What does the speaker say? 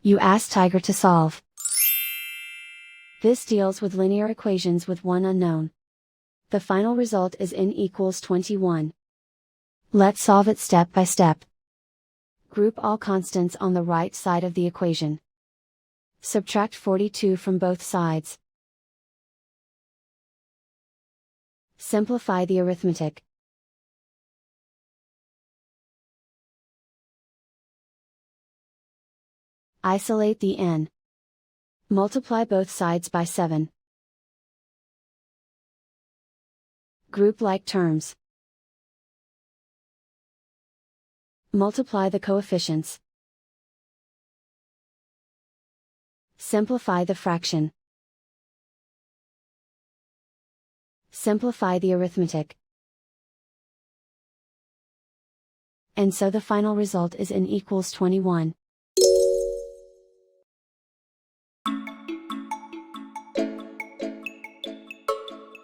You ask Tiger to solve. This deals with linear equations with one unknown. The final result is n equals 21. Let's solve it step by step. Group all constants on the right side of the equation. Subtract 42 from both sides. Simplify the arithmetic. Isolate the n. Multiply both sides by 7. Group like terms. Multiply the coefficients. Simplify the fraction. Simplify the arithmetic. And so the final result is n equals 21.